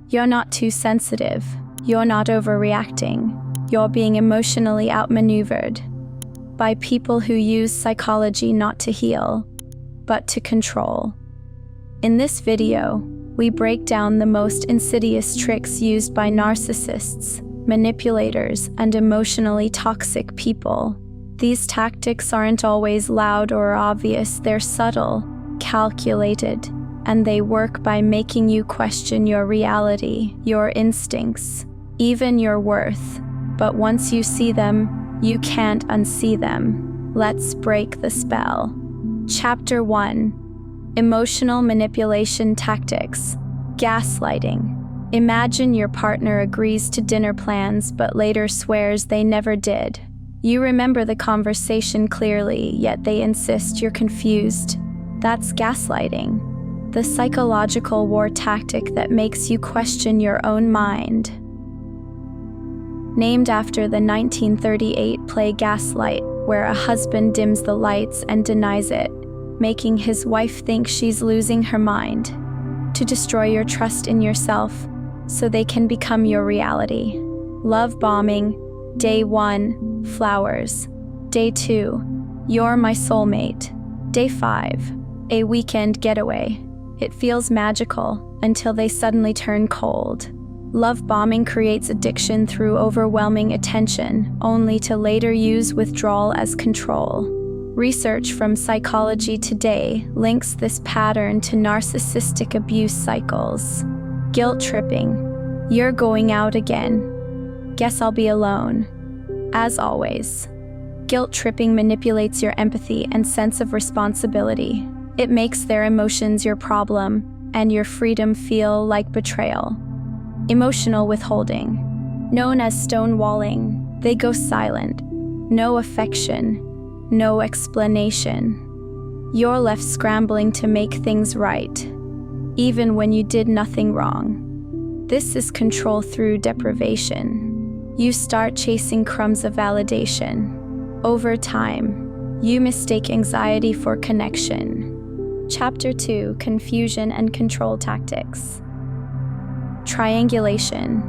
You're not too sensitive. You're not overreacting. You're being emotionally outmaneuvered by people who use psychology not to heal, but to control. In this video, we break down the most insidious tricks used by narcissists, manipulators, and emotionally toxic people. These tactics aren't always loud or obvious. They're subtle, calculated, and they work by making you question your reality, your instincts, even your worth. But once you see them, you can't unsee them. Let's break the spell. Chapter 1: Emotional Manipulation Tactics. Gaslighting. Imagine your partner agrees to dinner plans but later swears they never did. You remember the conversation clearly, yet they insist you're confused. That's gaslighting, the psychological war tactic that makes you question your own mind. Named after the 1938 play Gaslight, where a husband dims the lights and denies it, making his wife think she's losing her mind, to destroy your trust in yourself so they can become your reality. Love bombing. Day 1, flowers. Day 2, you're my soulmate. Day 5, a weekend getaway. It feels magical until they suddenly turn cold. Love bombing creates addiction through overwhelming attention, only to later use withdrawal as control. Research from Psychology Today links this pattern to narcissistic abuse cycles. Guilt tripping. You're going out again. Guess I'll be alone. As always. Guilt tripping manipulates your empathy and sense of responsibility. It makes their emotions your problem, and your freedom feel like betrayal. Emotional withholding. Known as stonewalling, they go silent. No affection, no explanation. You're left scrambling to make things right, even when you did nothing wrong. This is control through deprivation. You start chasing crumbs of validation. Over time, you mistake anxiety for connection. Chapter 2: Confusion and Control Tactics. Triangulation.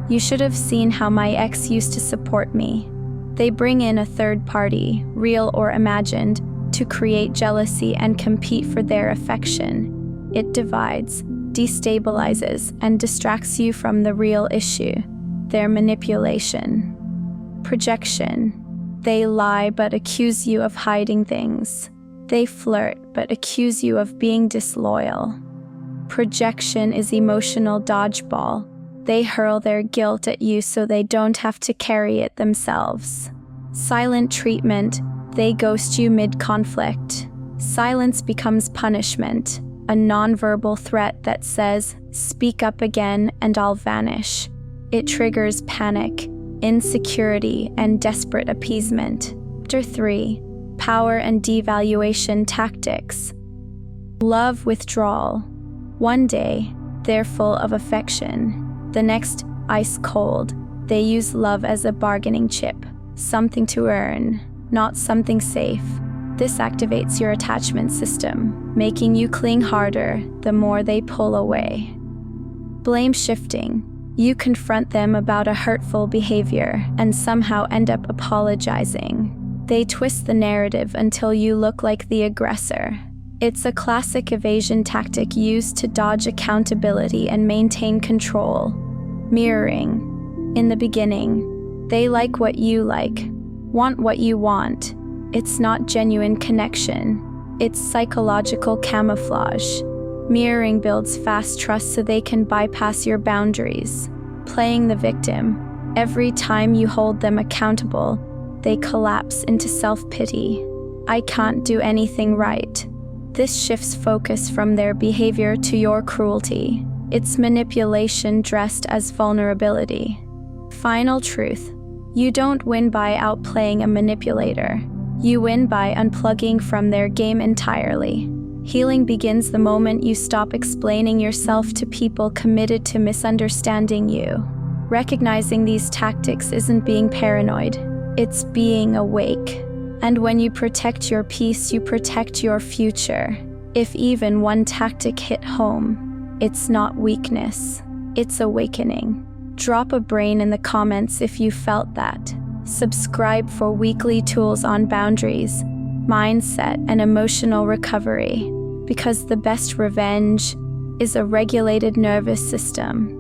You should have seen how my ex used to support me. They bring in a third party, real or imagined, to create jealousy and compete for their affection. It divides, destabilizes, and distracts you from the real issue. Their manipulation. Projection. They lie but accuse you of hiding things. They flirt but accuse you of being disloyal. Projection is emotional dodgeball. They hurl their guilt at you so they don't have to carry it themselves. Silent treatment. They ghost you mid-conflict. Silence becomes punishment, a nonverbal threat that says, "Speak up again and I'll vanish." It triggers panic, insecurity, and desperate appeasement. Chapter 3: Power and Devaluation Tactics. Love withdrawal. One day, they're full of affection. The next, ice cold. They use love as a bargaining chip, something to earn, not something safe. This activates your attachment system, making you cling harder the more they pull away. Blame shifting. You confront them about a hurtful behavior and somehow end up apologizing. They twist the narrative until you look like the aggressor. It's a classic evasion tactic used to dodge accountability and maintain control. Mirroring. In the beginning, they like what you like, want what you want. It's not genuine connection. It's psychological camouflage. Mirroring builds fast trust so they can bypass your boundaries. Playing the victim. Every time you hold them accountable, they collapse into self-pity. I can't do anything right. This shifts focus from their behavior to your cruelty. It's manipulation dressed as vulnerability. Final truth. You don't win by outplaying a manipulator. You win by unplugging from their game entirely. Healing begins the moment you stop explaining yourself to people committed to misunderstanding you. Recognizing these tactics isn't being paranoid, it's being awake. And when you protect your peace, you protect your future. If even one tactic hit home, it's not weakness, It's awakening. Drop a brain in the comments if you felt that. Subscribe for weekly tools on boundaries, mindset, and emotional recovery, because the best revenge is a regulated nervous system.